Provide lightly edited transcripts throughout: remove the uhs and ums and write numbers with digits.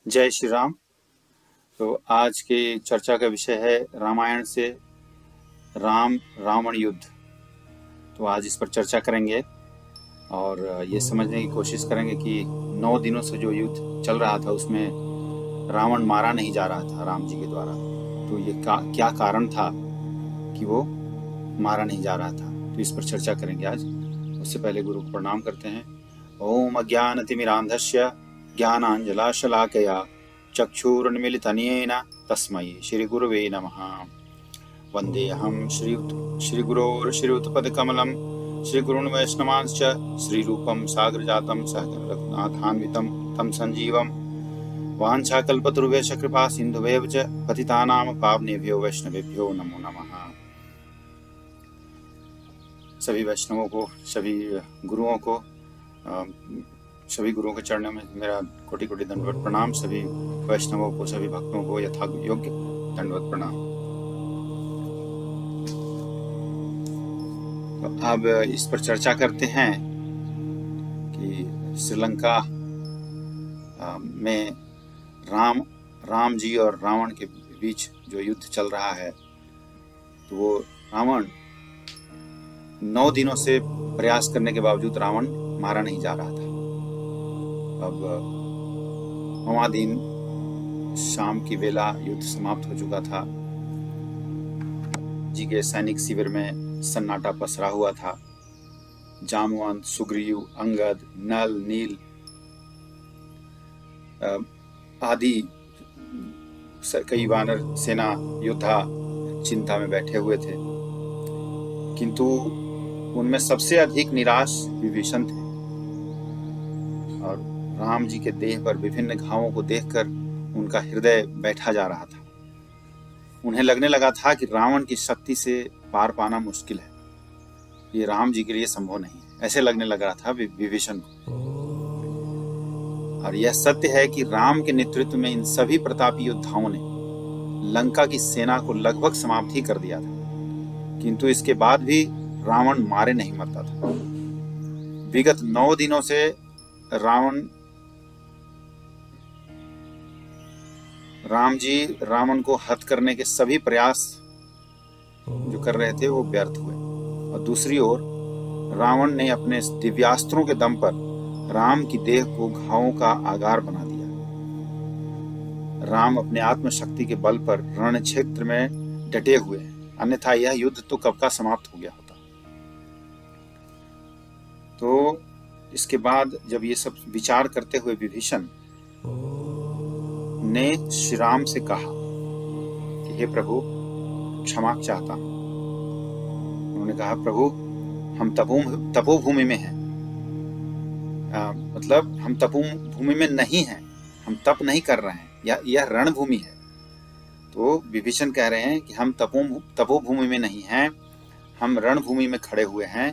जय श्री राम। तो आज की चर्चा का विषय है रामायण से राम रावण युद्ध। तो आज इस पर चर्चा करेंगे और ये समझने की कोशिश करेंगे कि 9 दिनों से जो युद्ध चल रहा था उसमें रावण मारा नहीं जा रहा था राम जी के द्वारा। तो ये क्या कारण था कि वो मारा नहीं जा रहा था, तो इस पर चर्चा करेंगे आज। उससे पहले गुरु को प्रणाम करते हैं। ओम अज्ञानतिमिरान्धस्य ज्ञानाञ्जलाशलाकया चक्षुरुन्मीलितनेन तस्मै श्रीगुरवे नमः। वन्देऽहं श्रीगुरोर्श्रीयुतपदकमलं श्रीगुरून् वैष्णवांश्च श्रीरूपं साग्रजातं सहगं रघुनाथान्वितं तं सञ्जीवं वाञ्छाकल्पतरुभ्यश्च कृपा सिन्धुभ्यः च पतितानां पावनेभ्यो वैष्णवेभ्यो नमो नमः। सभी वैष्णवों को, सभी गुरुओं को, सभी गुरुओं के चरणों में मेरा कोटि कोटि दंडवत प्रणाम। सभी वैष्णवों को, सभी भक्तों को यथा योग्य दंडवत प्रणाम। तो अब इस पर चर्चा करते हैं कि श्रीलंका में राम जी और रावण के बीच जो युद्ध चल रहा है, तो वो रावण 9 दिनों से प्रयास करने के बावजूद रावण मारा नहीं जा रहा था। अब 9वां दिन शाम की वेला युद्ध समाप्त हो चुका था। जी के सैनिक शिविर में सन्नाटा पसरा हुआ था। जामवंत, सुग्रीव, अंगद, नल, नील आदि कई वानर सेना योद्धा चिंता में बैठे हुए थे, किंतु उनमें सबसे अधिक निराश विभीषण थे। और राम जी के देह पर विभिन्न घावों को देखकर उनका हृदय बैठा जा रहा था। उन्हें लगने लगा था कि रावण की शक्ति से पार पाना मुश्किल है, ये राम जी के लिए संभव नहीं है, ऐसे लगने लग रहा था विभीषण को। और यह सत्य है कि राम के नेतृत्व में इन सभी प्रतापी योद्धाओं ने लंका की सेना को लगभग समाप्त ही कर दिया था, किंतु इसके बाद भी रावण मारे नहीं मरता था। विगत 9 दिनों से राम जी रावण को हत करने के सभी प्रयास जो कर रहे थे वो व्यर्थ हुए। और दूसरी ओर रावण ने अपने दिव्यास्त्रों के दम पर राम की देह को घावों का आगार बना दिया। राम अपने आत्मशक्ति के बल पर रण क्षेत्र में डटे हुए हैं, अन्यथा यह युद्ध तो कब का समाप्त हो गया होता। तो इसके बाद जब ये सब विचार करते हुए विभीषण ने श्री राम से कहा कि हे प्रभु, क्षमा चाहता हूं। उन्होंने कहा, प्रभु हम तपोभूमि में हैं, मतलब हम तपोभूमि में नहीं हैं, हम तप नहीं कर रहे हैं, यह रणभूमि है। तो विभीषण कह रहे हैं कि हम तपोभूमि में नहीं हैं, हम रणभूमि में खड़े हुए हैं।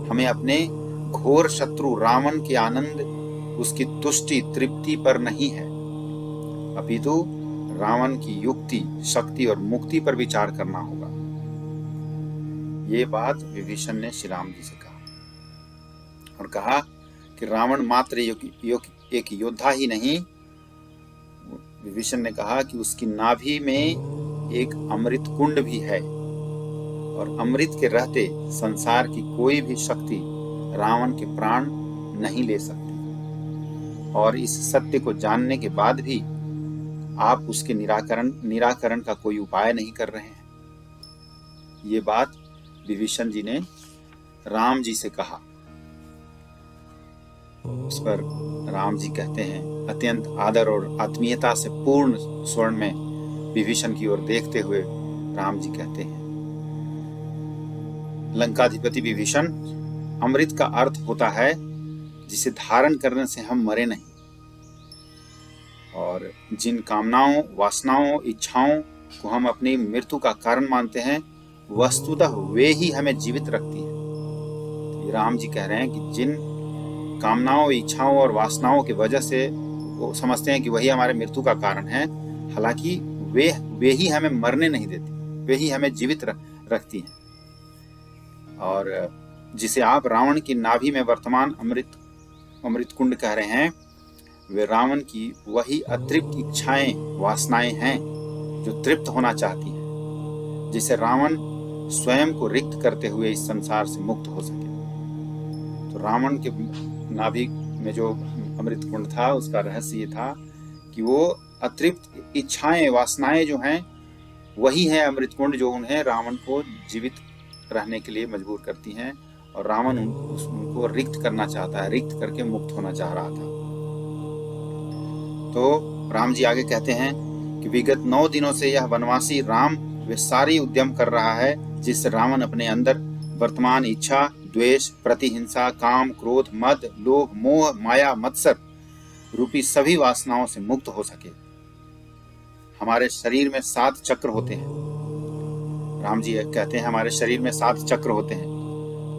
हमें अपने घोर शत्रु रावण के आनंद, उसकी तुष्टि तृप्ति पर नहीं है, अपितु रावण की युक्ति, शक्ति और मुक्ति पर विचार करना होगा। ये बात विभीषण ने श्री राम जी से कहा और कहा कि रावण मात्र एक योद्धा ही नहीं, विभीषण ने कहा कि उसकी नाभि में एक अमृत कुंड भी है, और अमृत के रहते संसार की कोई भी शक्ति रावण के प्राण नहीं ले सकती। और इस सत्य को जानने के बाद भी आप उसके निराकरण का कोई उपाय नहीं कर रहे हैं। ये बात विभीषण जी ने राम जी से कहा। उस पर राम जी कहते हैं, अत्यंत आदर और आत्मीयता से पूर्ण स्वर्ण में विभीषण की ओर देखते हुए राम जी कहते हैं, लंकाधिपति विभीषण, अमृत का अर्थ होता है जिसे धारण करने से हम मरे नहीं, और जिन कामनाओं, वासनाओं, इच्छाओं को हम अपनी मृत्यु का कारण मानते हैं, वस्तुतः वे ही हमें जीवित रखती है। तो राम जी कह रहे हैं कि जिन कामनाओं, इच्छाओं और वासनाओं की वजह से वो समझते हैं कि वही हमारे मृत्यु का कारण है, हालांकि वे ही हमें मरने नहीं देती, वे ही हमें जीवित रखती हैं। और जिसे आप रावण की नाभि में वर्तमान अमृत कुंड कह रहे हैं, वे रावण की वही अतृप्त इच्छाएं, वासनाएं हैं जो तृप्त होना चाहती हैं, जिससे रावण स्वयं को रिक्त करते हुए इस संसार से मुक्त हो सके। तो रावण के नाभि में जो अमृत कुंड था, उसका रहस्य ये था कि वो अतृप्त इच्छाएं, वासनाएं जो हैं, वही है अमृत कुंड जो उन्हें रावण को जीवित रहने के लिए मजबूर करती हैं, और रावण उनको रिक्त करना चाहता है, रिक्त करके मुक्त होना चाह रहा था। तो राम जी आगे कहते हैं कि विगत 9 दिनों से यह वनवासी राम वे सारी उद्यम कर रहा है जिससे रावण अपने अंदर वर्तमान इच्छा, द्वेष, प्रतिहिंसा, काम, क्रोध, मद, लोभ, मोह, माया, मत्सर रूपी सभी वासनाओं से मुक्त हो सके। हमारे शरीर में 7 चक्र होते हैं। राम जी कहते हैं हमारे शरीर में 7 चक्र होते हैं,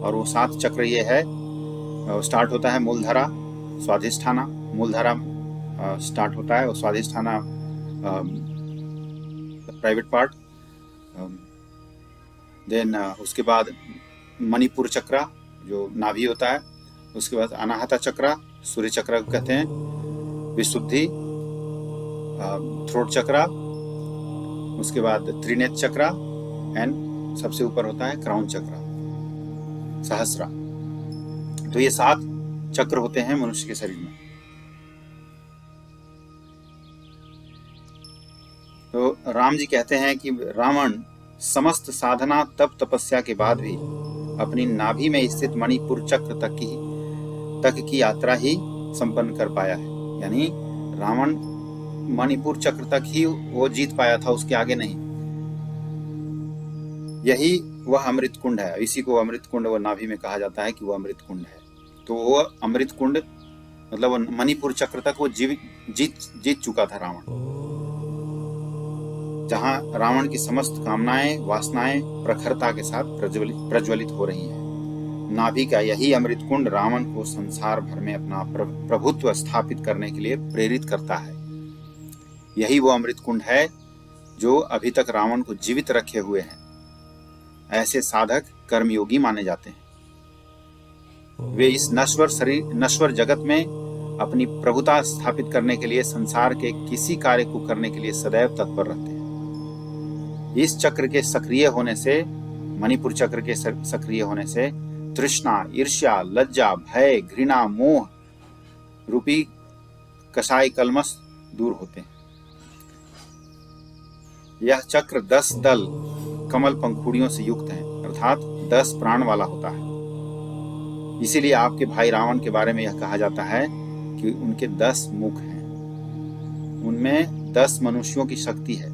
और वो 7 चक्र ये है, स्टार्ट होता है मूलधरा, स्वाधिष्ठाना, मूलधरा स्टार्ट होता है, और स्वाधिष्ठाना प्राइवेट पार्ट, देन उसके बाद मणिपुर चक्र जो नाभि होता है, उसके बाद अनाहता चक्र, सूर्य चक्र को कहते हैं, विशुद्धि, थ्रोट चक्र, उसके बाद त्रिनेत्र चक्र, एंड सबसे ऊपर होता है क्राउन चक्र, सहस्रा। तो ये 7 चक्र होते हैं मनुष्य के शरीर में। तो राम जी कहते हैं कि रावण समस्त साधना तप तपस्या के बाद भी अपनी नाभि में स्थित मणिपुर चक्र तक की यात्रा ही संपन्न कर पाया है। यानी रावण मणिपुर चक्र तक ही वो जीत पाया था, उसके आगे नहीं। यही वह अमृत कुंड है। इसी को अमृत कुंड व नाभि में कहा जाता है कि वो अमृत कुंड है। तो वो अमृत कुंड मतलब मणिपुर चक्र तक वो जीत चुका था रावण, जहां रावण की समस्त कामनाएं, वासनाएं प्रखरता के साथ प्रज्वलित हो रही हैं। नाभि का यही अमृत कुंड रावण को संसार भर में अपना प्रभुत्व स्थापित करने के लिए प्रेरित करता है। यही वो अमृत कुंड है जो अभी तक रावण को जीवित रखे हुए हैं। ऐसे साधक कर्मयोगी माने जाते हैं। वे इस नश्वर जगत में अपनी प्रभुता स्थापित करने के लिए संसार के किसी कार्य को करने के लिए सदैव तत्पर रहते हैं। इस चक्र के सक्रिय होने से, मणिपुर चक्र के सक्रिय होने से तृष्णा, ईर्ष्या, लज्जा, भय, घृणा, मोह रूपी कसाई कलमश दूर होते हैं। यह चक्र 10 दल कमल पंखुड़ियों से युक्त है, अर्थात 10 प्राण वाला होता है। इसीलिए आपके भाई रावण के बारे में यह कहा जाता है कि उनके 10 मुख हैं, उनमें 10 मनुष्यों की शक्ति है।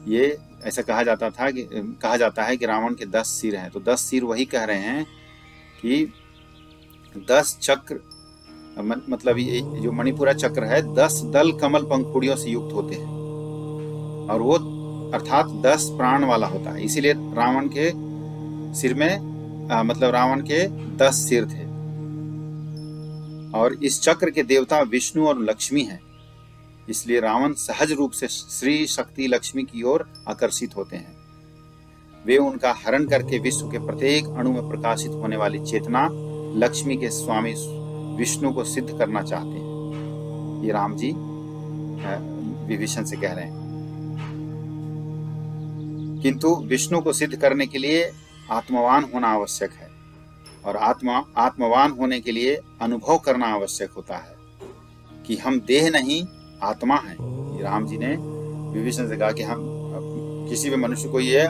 ये ऐसा कहा जाता है कि रावण के 10 सिर हैं। तो 10 सिर वही कह रहे हैं कि 10 चक्र, मतलब ये जो मणिपुरा चक्र है 10 दल कमल पंखुड़ियों से युक्त होते हैं, और वो अर्थात 10 प्राण वाला होता है। इसीलिए रावण के सिर में मतलब रावण के 10 सिर थे। और इस चक्र के देवता विष्णु और लक्ष्मी हैं। इसलिए रावण सहज रूप से श्री शक्ति लक्ष्मी की ओर आकर्षित होते हैं। वे उनका हरण करके विश्व के प्रत्येक अणु में प्रकाशित होने वाली चेतना लक्ष्मी के स्वामी विष्णु को सिद्ध करना चाहते हैं। ये राम जी विभीषण से कह रहे हैं। किंतु विष्णु को सिद्ध करने के लिए आत्मवान होना आवश्यक है, और आत्मवान होने के लिए अनुभव करना आवश्यक होता है कि हम देह नहीं आत्मा है। राम जी ने विभीषण से कहा कि हम किसी भी मनुष्य को ये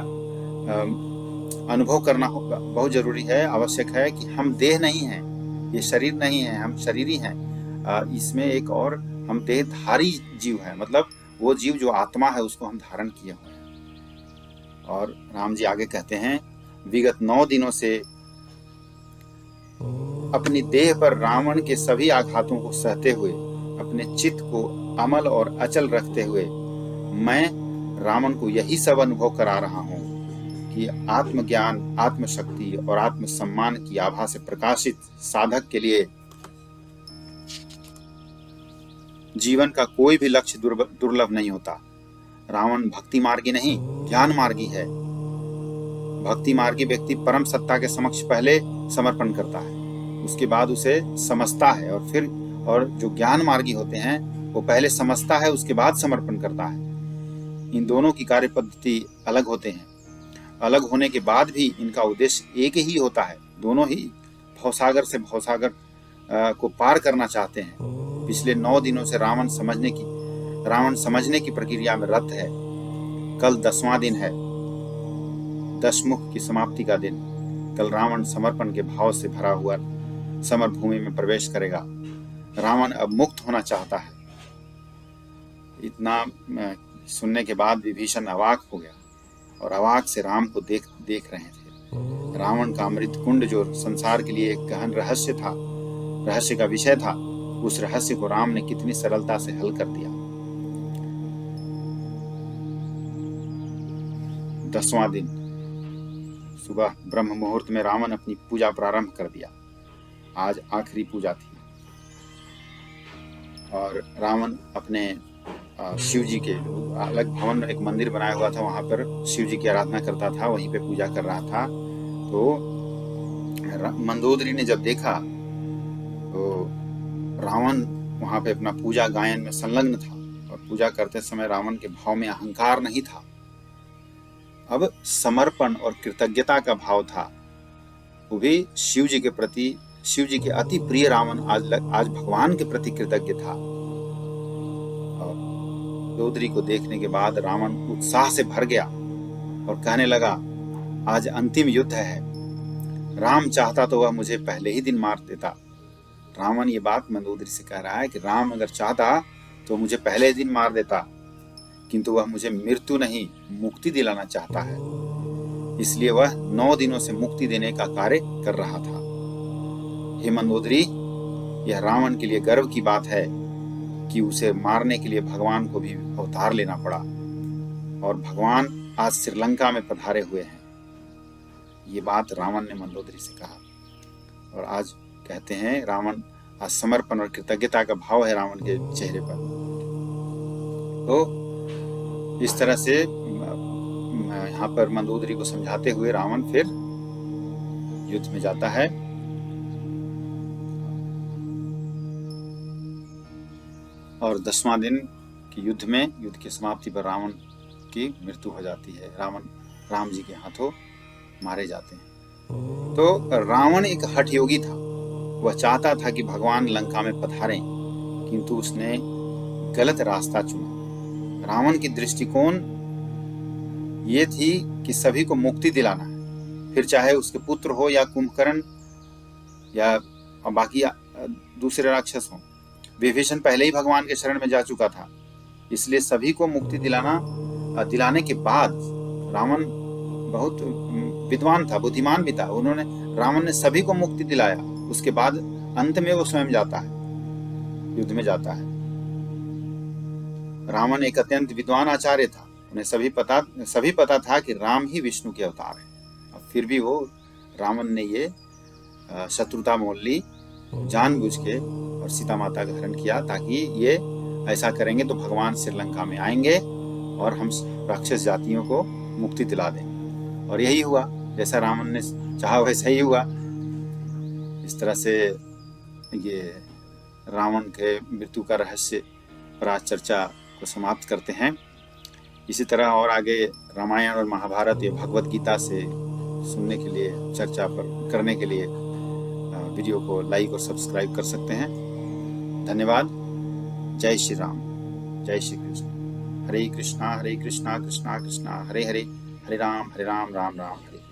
अनुभव करना बहुत जरूरी है, आवश्यक है कि हम देह नहीं हैं, ये शरीर नहीं है, हम शरीरी हैं। इसमें एक और हम देहधारी जीव है, मतलब वो जीव जो आत्मा है उसको हम धारण किए हुए हैं। और राम जी आगे कहते हैं, विगत 9 दिनों से अपनी देह पर रावण के सभी आघातों को सहते हुए, अपने चित्त को अमल और अचल रखते हुए मैं रावण को यही सब अनुभव करा रहा हूं कि आत्मज्ञान, आत्मशक्ति और आत्मसम्मान की आभा से प्रकाशित साधक के लिए जीवन का कोई भी लक्ष्य दुर्लभ नहीं होता। रावण भक्ति मार्गी नहीं, ज्ञान मार्गी है। भक्ति मार्गी व्यक्ति परम सत्ता के समक्ष पहले समर्पण करता है, उसके बाद उसे समझता है और फिर और जो ज्ञान मार्गी होते हैं वो पहले समझता है, उसके बाद समर्पण करता है। इन दोनों की कार्य पद्धति अलग होते हैं। अलग होने के बाद भी इनका उद्देश्य एक ही होता है। दोनों ही भवसागर से भवसागर को पार करना चाहते हैं। पिछले 9 दिनों से रावण समझने की प्रक्रिया में रत है। कल 10वां दिन है, दशमुख की समाप्ति का दिन। कल रावण समर्पण के भाव से भरा हुआ समर भूमि में प्रवेश करेगा। रावण अब मुक्त होना चाहता है। इतना सुनने के बाद विभीषण अवाक हो गया और अवाक से राम को देख रहे थे। रावण का अमृत कुंड जो संसार के लिए एक गहन रहस्य का विषय था, उस रहस्य को राम ने कितनी सरलता से हल कर दिया। 10वां दिन सुबह ब्रह्म मुहूर्त में रावण अपनी पूजा प्रारंभ कर दिया। आज आखिरी पूजा थी और रावण अपने शिव जी के अलग भवन में एक मंदिर बनाया हुआ था, वहां पर शिव जी की आराधना करता था, वहीं पे पूजा कर रहा था। तो मंदोदरी ने जब देखा तो रावण वहां पे अपना पूजा गायन में संलग्न था और पूजा करते समय रावण के भाव में अहंकार नहीं था, अब समर्पण और कृतज्ञता का भाव था। वो भी शिव जी के प्रति, शिव जी के अति प्रिय रावण आज भगवान के प्रति कृतज्ञ था। मंदोदरी को देखने के बाद रावण उत्साह से भर गया और कहने लगा, आज अंतिम युद्ध है। राम चाहता तो वह मुझे पहले ही दिन मार देता। रावण ये बात मंदोदरी से कह रहा है कि राम अगर चाहता तो मुझे पहले ही दिन मार देता, किंतु वह मुझे मृत्यु नहीं मुक्ति दिलाना चाहता है, इसलिए वह 9 दिनों से मुक्ति देने का कार्य कर रहा था। हे मंदोदरी, यह रावण के लिए गर्व की बात है कि उसे मारने के लिए भगवान को भी अवतार लेना पड़ा और भगवान आज श्रीलंका में पधारे हुए हैं। ये बात रावण ने मंदोदरी से कहा और आज कहते हैं रावण आज समर्पण और कृतज्ञता का भाव है रावण के चेहरे पर। तो इस तरह से यहाँ पर मंदोदरी को समझाते हुए रावण फिर युद्ध में जाता है और 10वां दिन के युद्ध की समाप्ति पर रावण की मृत्यु हो जाती है। रावण राम जी के हाथों मारे जाते हैं। तो रावण एक हठ योगी था। वह चाहता था कि भगवान लंका में पधारें, किंतु उसने गलत रास्ता चुना। रावण की दृष्टिकोण ये थी कि सभी को मुक्ति दिलाना है, फिर चाहे उसके पुत्र हो या कुंभकर्ण या बाकी दूसरे राक्षस हो। विभीषण पहले ही भगवान के शरण में जा चुका था, इसलिए सभी को मुक्ति दिलाने के बाद रावण बहुत विद्वान था, बुद्धिमान भी था। रावण ने सभी को मुक्ति दिलाया। उसके बाद अंत में वो स्वयं जाता है, युद्ध में जाता है। रावण एक अत्यंत विद्वान आचार्य था। उन्हें सभी पता था कि राम ही विष्णु के अवतार है। फिर भी वो रावण ने ये शत्रुता मोल ली जानबूझ के और सीता माता का हरण किया, ताकि ये ऐसा करेंगे तो भगवान श्रीलंका में आएंगे और हम राक्षस जातियों को मुक्ति दिला देंगे। और यही हुआ, जैसा रावण ने चाहा वैसा ही हुआ। इस तरह से ये रावण के मृत्यु का रहस्य पर आज चर्चा को समाप्त करते हैं। इसी तरह और आगे रामायण और महाभारत या भगवत गीता से सुनने के लिए, चर्चा पर करने के लिए वीडियो को लाइक और सब्सक्राइब कर सकते हैं। धन्यवाद। जय श्री राम, जय श्री कृष्ण। हरे कृष्णा कृष्णा कृष्णा हरे हरे, हरे राम राम राम हरे हरे।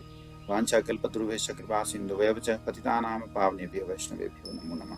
वांछा कल्पतरुभ्यश्च कृपा सिन्धुभ्यश्च पतितानां पावनेभ्यो वैष्णवेभ्यो नमो नमः।